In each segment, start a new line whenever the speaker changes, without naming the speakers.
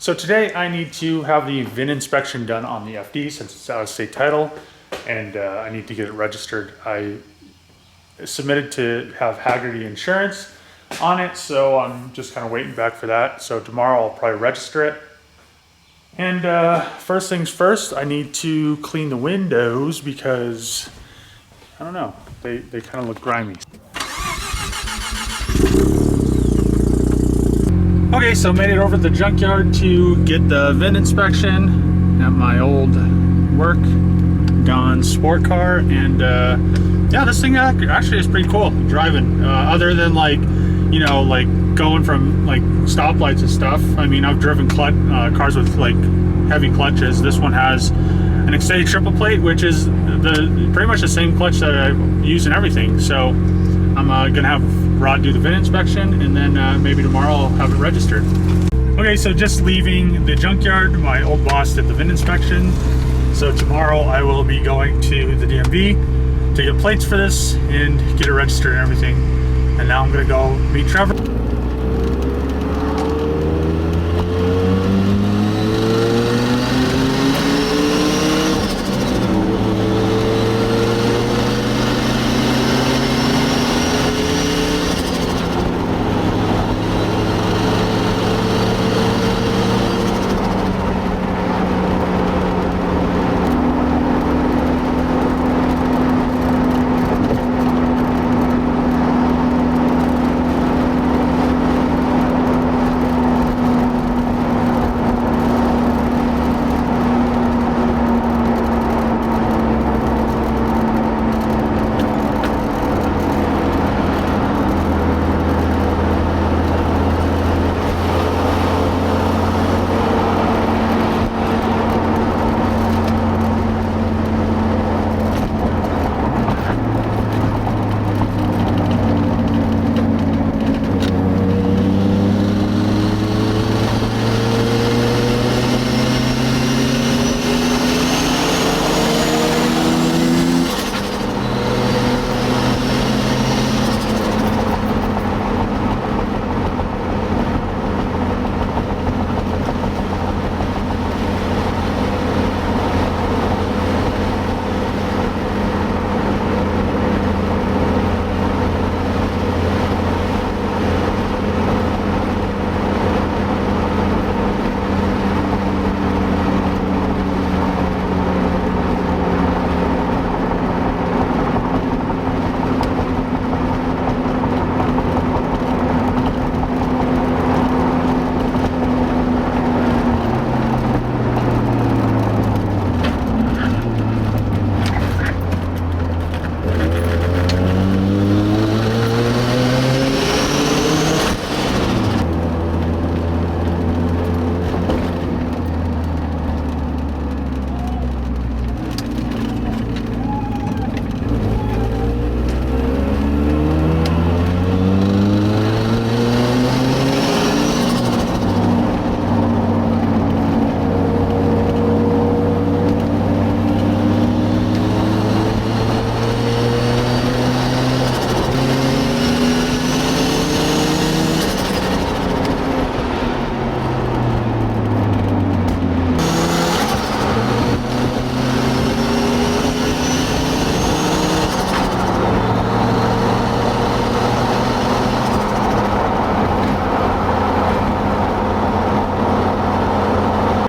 So today I need to have the VIN inspection done on the FD since it's out of state title, and I need to get it registered. I submitted to have Haggerty Insurance on it, so I'm just kind of waiting back for that. So tomorrow I'll probably register it. And first things first, I need to clean the windows because, I don't know, they kind of look grimy. Okay, so made it over to the junkyard to get the VIN inspection at my old work gone sport car, and yeah, this thing actually is pretty cool driving. Other than like, you know, like going from like stoplights and stuff. I mean, I've driven cars with like heavy clutches. This one has an extended triple plate, which is pretty much the same clutch that I use in everything. So I'm gonna have Rod do the VIN inspection, and then maybe tomorrow I'll have it registered. Okay, so just leaving the junkyard, my old boss did the VIN inspection. So tomorrow I will be going to the DMV to get plates for this and get it registered and everything. And now I'm gonna go meet Trevor.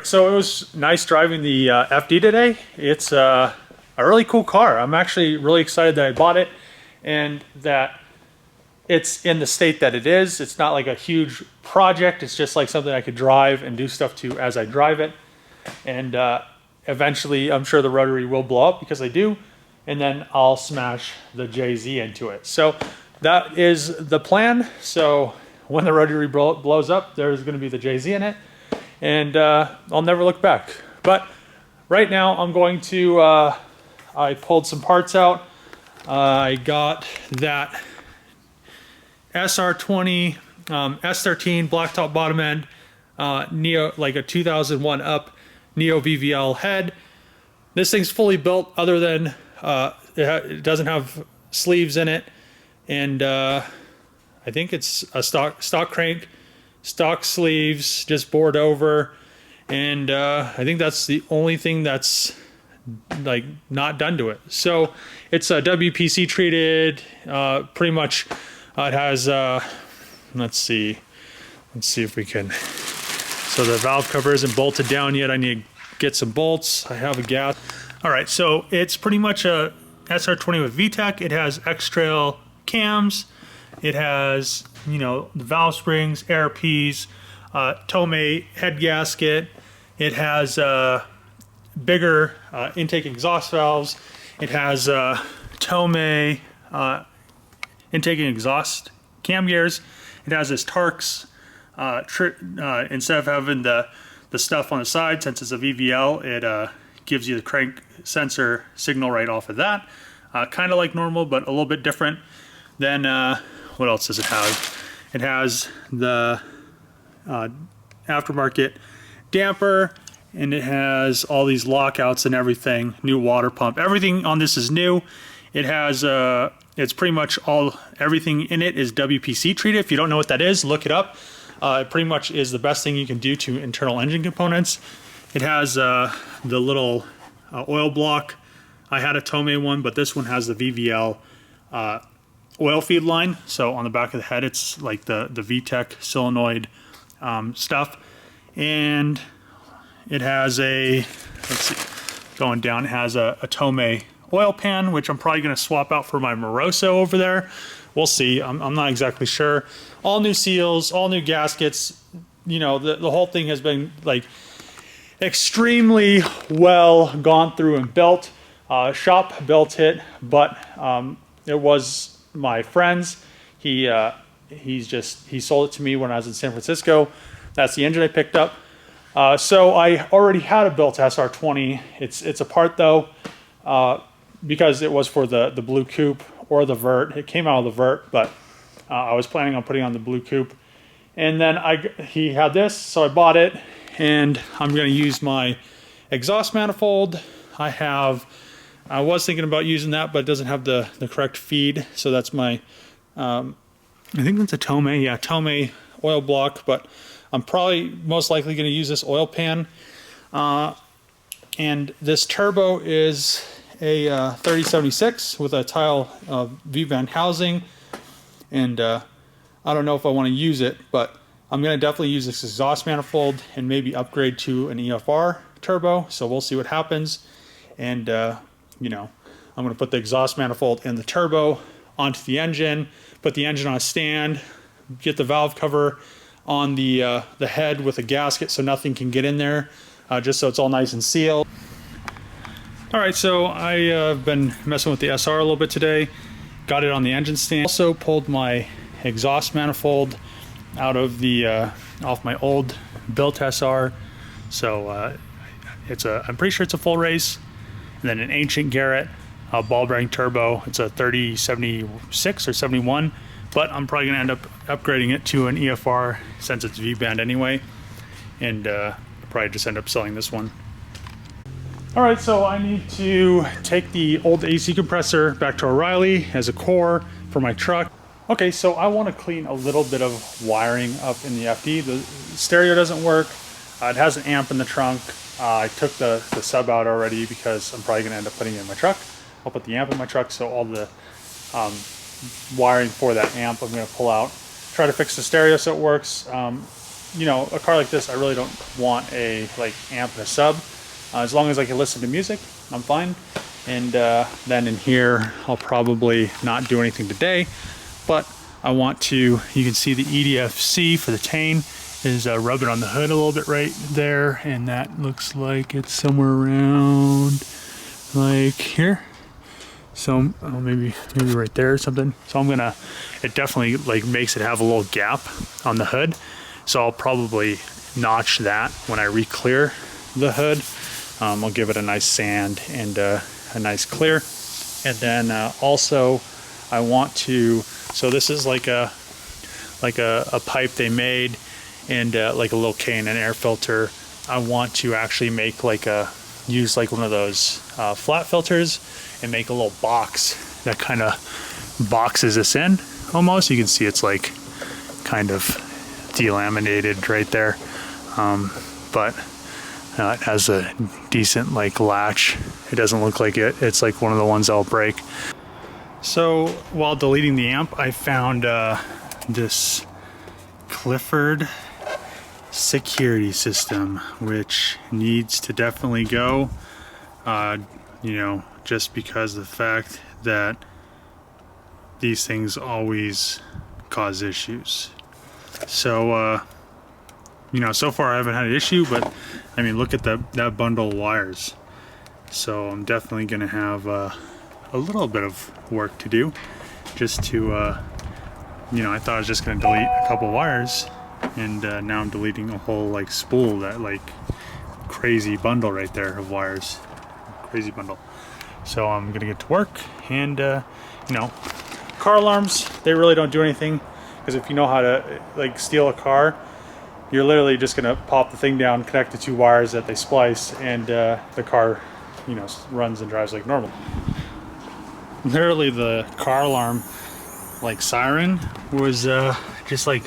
So it was nice driving the FD today. It's a really cool car. I'm actually really excited that I bought it and that it's in the state that it is. It's not like a huge project. It's just like something I could drive and do stuff to as I drive it. And eventually I'm sure the rotary will blow up because I do. And then I'll smash the JZ into it. So that is the plan. So when the rotary blows up, there's going to be the JZ in it. And I'll never look back. But right now I'm going to, I pulled some parts out. I got that SR20, S13 blacktop bottom end, Neo, like a 2001 up Neo VVL head. This thing's fully built other than it doesn't have sleeves in it. And I think it's a stock crank stock sleeves, just bored over, and I think that's the only thing that's like not done to it. So it's WPC treated, pretty much. It has let's see if we can. So the valve cover isn't bolted down yet. I need to get some bolts. I have a gas. All right, so it's pretty much a SR20 with VTEC. It has X-Trail cams. It has, you know, the valve springs, ARPs, Tomei head gasket. It has bigger intake exhaust valves. It has Tomei intake and exhaust cam gears. It has this Tarks. Instead of having the stuff on the side, since it's a VVL, it gives you the crank sensor signal right off of that. Kind of like normal, but a little bit different. Then what else does it have? It has the aftermarket damper, and it has all these lockouts and everything. New water pump. Everything on this is new. It has it's pretty much everything in it is WPC treated. If you don't know what that is, look it up. It pretty much is the best thing you can do to internal engine components. It has the little oil block. I had a Tomei one, but this one has the VVL oil feed line. So on the back of the head, it's like the VTEC solenoid stuff. And it has let's see, going down, it has a Tomei oil pan, which I'm probably going to swap out for my Moroso over there. We'll see. I'm not exactly sure. All new seals, all new gaskets. You know, the whole thing has been like extremely well gone through and built. Shop built it, but it was my friend's. He sold it to me when I was in San Francisco. That's the engine I picked up. So I already had a built SR20. It's a part though, because it was for the blue coupe or the vert. It came out of the vert, but I was planning on putting on the blue coupe. And then he had this, so I bought it, and I'm going to use my exhaust manifold. I was thinking about using that, but it doesn't have the correct feed, so that's my, I think that's a Tomei, yeah, Tomei oil block, but I'm probably most likely going to use this oil pan. And this turbo is a 3076 with a tile V-band housing, and I don't know if I want to use it, but I'm going to definitely use this exhaust manifold and maybe upgrade to an EFR turbo, so we'll see what happens. And you know, I'm going to put the exhaust manifold and the turbo onto the engine, put the engine on a stand, get the valve cover on the head with a gasket so nothing can get in there, just so it's all nice and sealed. Alright, so I've been messing with the SR a little bit today. Got it on the engine stand. Also pulled my exhaust manifold out of the off my old built SR. So I'm pretty sure it's a full race. And then an ancient Garrett ball bearing turbo. It's a 3076 or 71, but I'm probably gonna end up upgrading it to an EFR since it's V-band anyway. And probably just end up selling this one. All right, so I need to take the old AC compressor back to O'Reilly as a core for my truck. Okay, so I want to clean a little bit of wiring up in the FD. The stereo doesn't work. It has an amp in the trunk. I took the sub out already because I'm probably going to end up putting it in my truck. I'll put the amp in my truck, so all the wiring for that amp I'm going to pull out. Try to fix the stereo so it works. You know, a car like this, I really don't want a amp and a sub. As long as I can listen to music, I'm fine. And then in here, I'll probably not do anything today, but I want to, you can see the EDFC for the Tane is rubbing on the hood a little bit right there, and that looks like it's somewhere around like here. So maybe right there or something. So I'm gonna, it definitely makes it have a little gap on the hood. So I'll probably notch that when I re-clear the hood. I'll give it a nice sand and a nice clear. And then also I want to, so this is like a pipe they made, and like a little K&N air filter. I want to actually make use one of those flat filters and make a little box that kind of boxes this in almost. You can see it's kind of delaminated right there, but it has a decent like latch. It doesn't look like it's like one of the ones that'll break. So while deleting the amp, I found this Clifford security system, which needs to definitely go, you know, just because of the fact that these things always cause issues. So you know, so far I haven't had an issue, but I mean, look at that bundle of wires. So I'm definitely gonna have a little bit of work to do, just to you know, I thought I was just gonna delete a couple wires, and now I'm deleting a whole like spool, that like crazy bundle right there of wires, crazy bundle. So I'm gonna get to work, and you know, car alarms, they really don't do anything, because if you know how to like steal a car, you're literally just gonna pop the thing down, connect the two wires that they splice, and the car, you know, runs and drives like normal. Literally the car alarm like siren was just like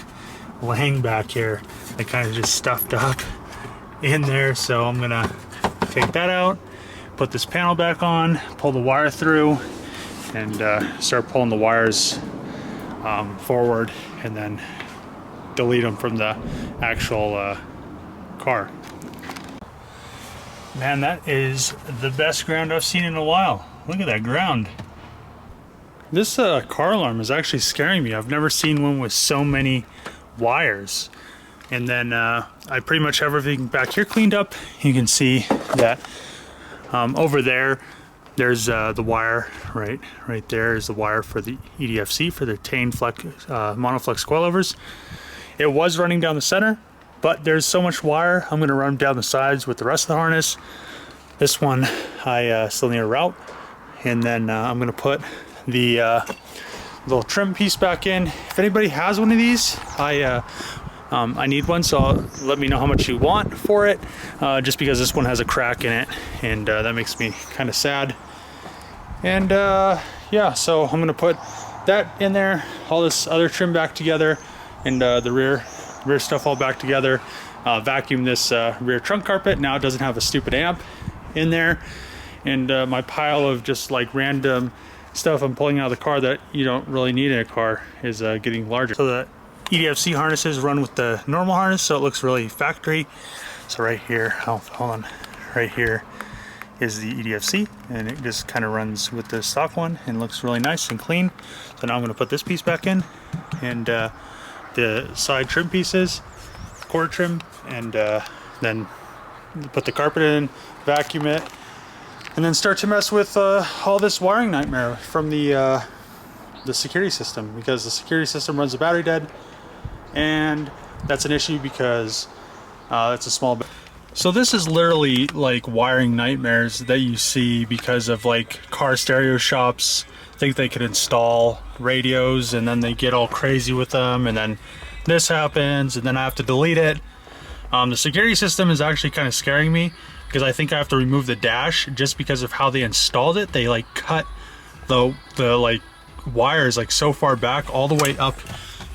laying back here. I kind of just stuffed up in there, so I'm gonna take that out, put this panel back on, pull the wire through, and start pulling the wires forward, and then delete them from the actual car. Man, that is the best ground I've seen in a while. Look at that ground. This car alarm is actually scaring me. I've never seen one with so many wires. And then I pretty much have everything back here cleaned up. You can see that over there, there's the wire, right there is the wire for the EDFC, for the Tane flex, monoflex coilovers. It was running down the center, but there's so much wire, I'm gonna run down the sides with the rest of the harness. This one I still need to route, and then I'm gonna put the little trim piece back in. If anybody has one of these, I need one, so let me know how much you want for it, just because this one has a crack in it, and that makes me kind of sad. And yeah, so I'm gonna put that in there, all this other trim back together, and the rear stuff all back together. Vacuum this rear trunk carpet. Now it doesn't have a stupid amp in there, and my pile of just like random stuff I'm pulling out of the car that you don't really need in a car is getting larger. So the EDFC harnesses run with the normal harness, so it looks really factory. So right here, oh, hold on, right here is the EDFC, and it just kind of runs with the stock one and looks really nice and clean. So now I'm going to put this piece back in, and the side trim pieces, quarter trim, and then put the carpet in, vacuum it, and then start to mess with all this wiring nightmare from the security system, because the security system runs the battery dead, and that's an issue because it's a small bit. So this is literally like wiring nightmares that you see because of like car stereo shops think they can install radios, and then they get all crazy with them, and then this happens, and then I have to delete it. The security system is actually kind of scaring me, because I think I have to remove the dash just because of how they installed it. They like cut the like wires like so far back, all the way up,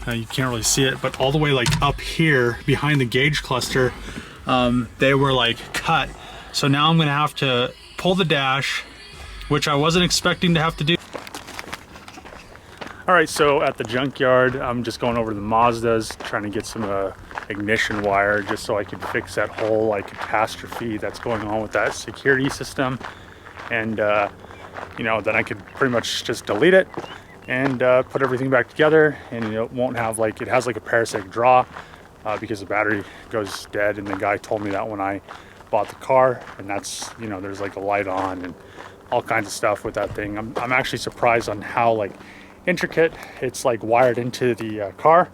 you can't really see it, but all the way like up here behind the gauge cluster, they were like cut. So now I'm gonna have to pull the dash, which I wasn't expecting to have to do. All right, so at the junkyard, I'm just going over to the Mazdas, trying to get some ignition wire, just so I can fix that whole like catastrophe that's going on with that security system. And you know, then I could pretty much just delete it and put everything back together, and it won't have like, it has like a parasitic draw because the battery goes dead, and the guy told me that when I bought the car, and that's, you know, there's like a light on and all kinds of stuff with that thing. I'm actually surprised on how like intricate it's like wired into the car,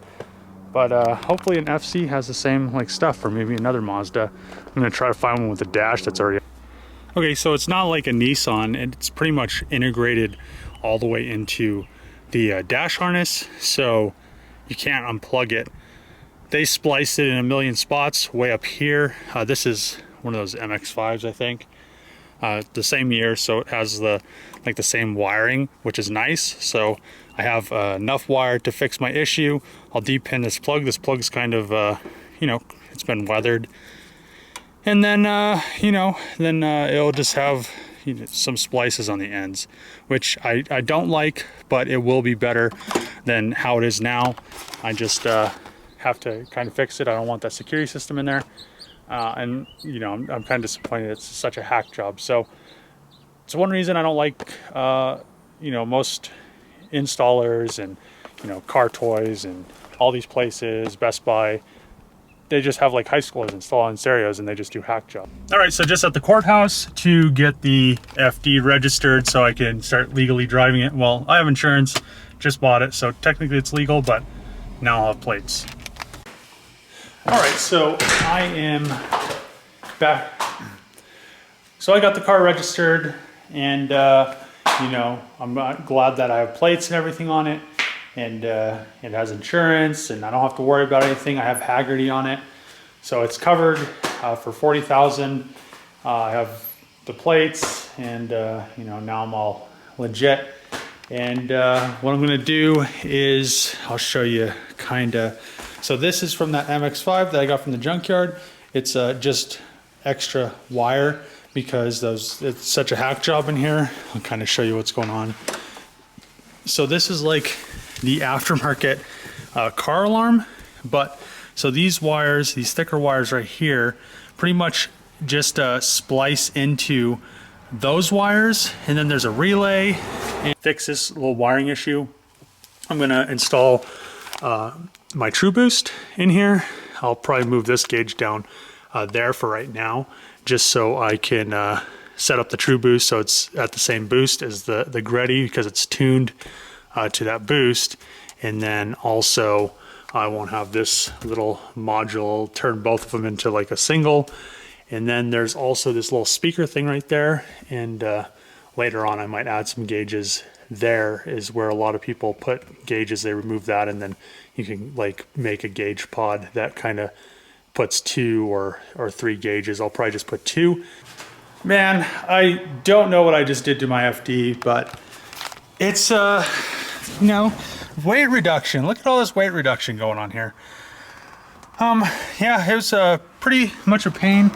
but hopefully an FC has the same like stuff, or maybe another Mazda. I'm gonna try to find one with a dash that's already okay. So it's not like a Nissan, and it's pretty much integrated all the way into the dash harness, so you can't unplug it. They spliced it in a million spots way up here. This is one of those MX-5s, I think. the same year, so it has the same wiring, which is nice. So I have enough wire to fix my issue. I'll depin this plug. This plug's kind of you know, it's been weathered, and then you know, then it'll just have, you know, some splices on the ends, which I don't like, but it will be better than how it is now. I just have to kind of fix it. I don't want that security system in there. And you know, I'm kind of disappointed. It's such a hack job. So it's one reason I don't like, you know, most installers and, you know, Car Toys and all these places, Best Buy. They just have like high schoolers installing stereos and they just do hack job. All right, so just at the courthouse to get the FD registered so I can start legally driving it. Well, I have insurance, just bought it, so technically it's legal, but now I'll have plates. All right, so I am back. So I got the car registered, and you know, I'm glad that I have plates and everything on it, and it has insurance, and I don't have to worry about anything. I have Haggerty on it, so it's covered for $40,000. I have the plates, and you know, now I'm all legit. And what I'm gonna do is I'll show you kinda. So this is from that MX-5 that I got from the junkyard. It's just extra wire because it's such a hack job in here. I'll kind of show you what's going on. So this is like the aftermarket car alarm, but so these wires, these thicker wires right here, pretty much just splice into those wires, and then there's a relay. And fix this little wiring issue, I'm gonna install my True Boost in here. I'll probably move this gauge down there for right now, just so I can set up the True Boost so it's at the same boost as the Greddy, because it's tuned to that boost. And then also I won't have this little module turn both of them into like a single. And then there's also this little speaker thing right there, and later on I might add some gauges. There is where a lot of people put gauges. They remove that, and then you can like make a gauge pod that kind of puts 2 or 3 gauges. I'll probably just put 2. Man, I don't know what I just did to my FD, but it's you know, weight reduction. Look at all this weight reduction going on here. Yeah, it was pretty much a pain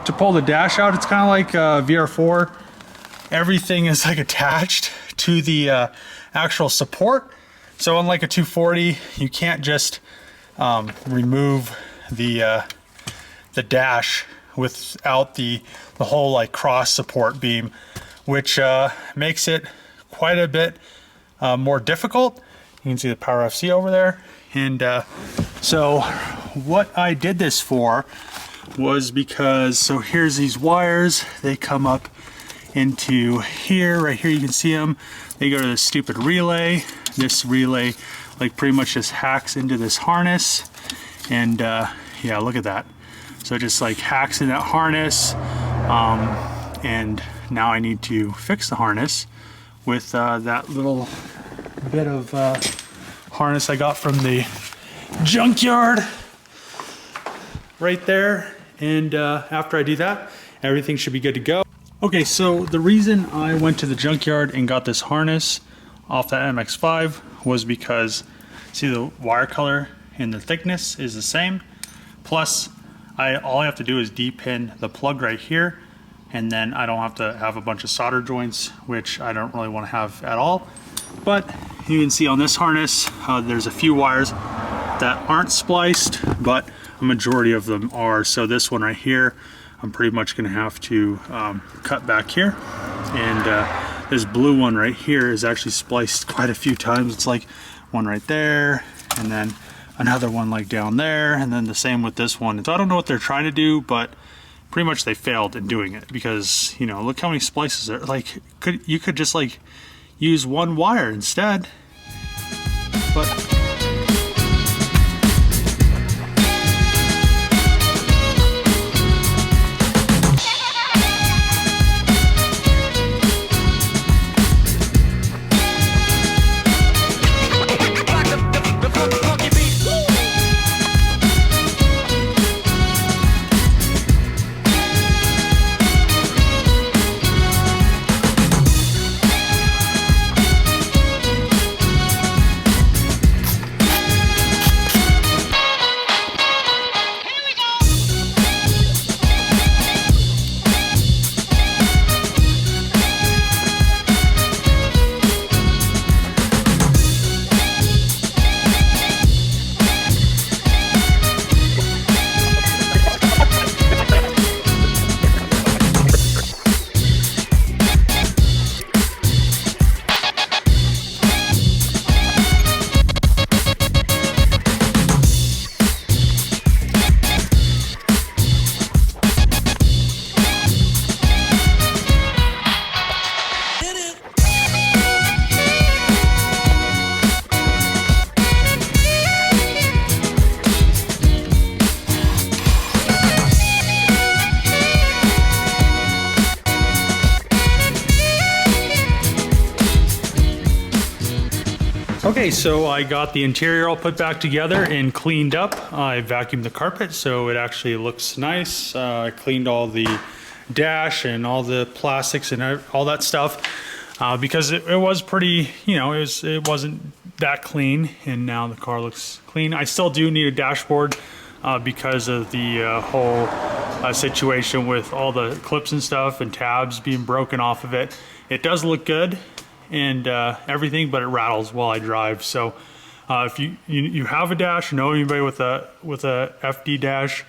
to pull the dash out. It's kind of like VR4. Everything is like attached to the actual support. So unlike a 240, you can't just remove the dash without the whole like cross support beam, which makes it quite a bit more difficult. You can see the Power FC over there. And so what I did this for was because, so here's these wires, they come up into here, right here you can see them. They go to this stupid relay. This relay like pretty much just hacks into this harness, and yeah, look at that. So it just like hacks in that harness, and now I need to fix the harness with that little bit of harness I got from the junkyard right there. And after I do that, everything should be good to go. Okay, so the reason I went to the junkyard and got this harness off that MX-5 was because, see, the wire color and the thickness is the same. Plus, all I have to do is depin the plug right here, and then I don't have to have a bunch of solder joints, which I don't really want to have at all. But you can see on this harness, there's a few wires that aren't spliced, but a majority of them are. So this one right here, I'm pretty much going to have to cut back here. And this blue one right here is actually spliced quite a few times. It's like one right there, and then another one like down there, and then the same with this one. So I don't know what they're trying to do, but pretty much they failed in doing it, because, you know, look how many splices are. Like, you could just like use one wire instead. But Okay, so I got the interior all put back together and cleaned up. I vacuumed the carpet so it actually looks nice. I cleaned all the dash and all the plastics and all that stuff because it was pretty, you know, it wasn't that clean, and now the car looks clean. I still do need a dashboard because of the whole situation with all the clips and stuff and tabs being broken off of it. It does look good and everything, but it rattles while I drive. So if you have a dash, know anybody with a FD dash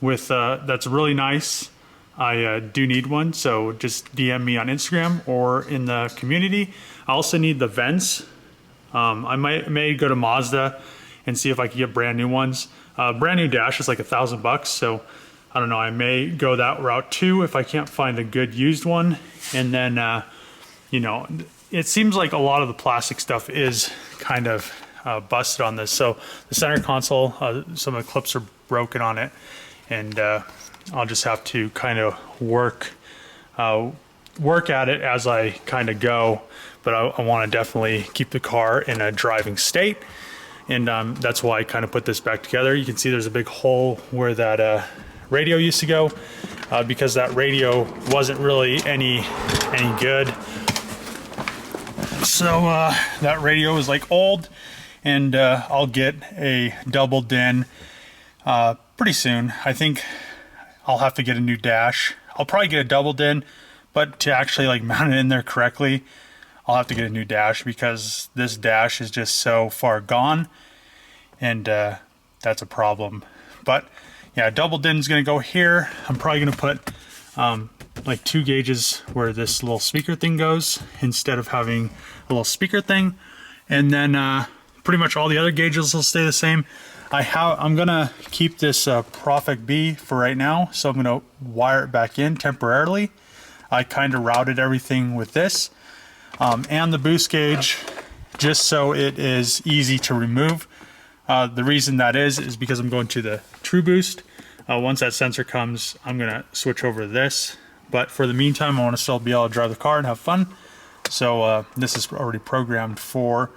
with that's really nice, I do need one. So just DM me on Instagram or in the community. I also need the vents. I may go to Mazda and see if I can get brand new ones. Brand new dash is like $1,000, so I don't know. I may go that route too if I can't find a good used one. And then you know, it seems like a lot of the plastic stuff is kind of busted on this. So the center console, some of the clips are broken on it, and I'll just have to kind of work at it as I kind of go. But I want to definitely keep the car in a driving state, and that's why I kind of put this back together. You can see there's a big hole where that radio used to go because that radio wasn't really any good. So that radio is like old, and I'll get a double din pretty soon. I think I'll have to get a new dash. I'll probably get a double din, but to actually like mount it in there correctly, I'll have to get a new dash because this dash is just so far gone, and that's a problem. But yeah, double din is gonna go here. I'm probably gonna put like 2 gauges where this little speaker thing goes instead of having a little speaker thing, and then pretty much all the other gauges will stay the same. I'm gonna keep this Profit B for right now, so I'm gonna wire it back in temporarily. I kind of routed everything with this and the boost gauge just so it is easy to remove. The reason that is because I'm going to the True Boost. Once that sensor comes, I'm gonna switch over to this. But for the meantime, I want to still be able to drive the car and have fun. So this is already programmed for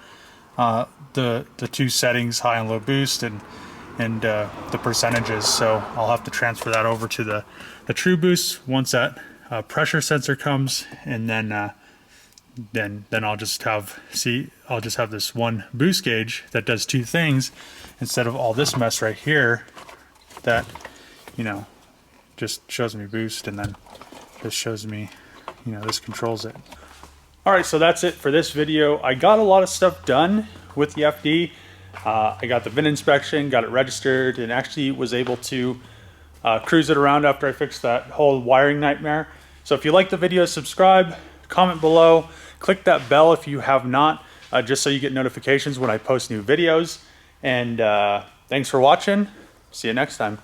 the 2 settings, high and low boost, and the percentages. So I'll have to transfer that over to the True Boost once that pressure sensor comes, and then I'll just have this one boost gauge that does 2 things instead of all this mess right here that, you know, just shows me boost, and then this shows me, you know, this controls it. All right, so that's it for this video. I got a lot of stuff done with the FD. I got the VIN inspection, got it registered, and actually was able to cruise it around after I fixed that whole wiring nightmare. So if you like the video, subscribe, comment below, click that bell if you have not, just so you get notifications when I post new videos. And thanks for watching. See you next time.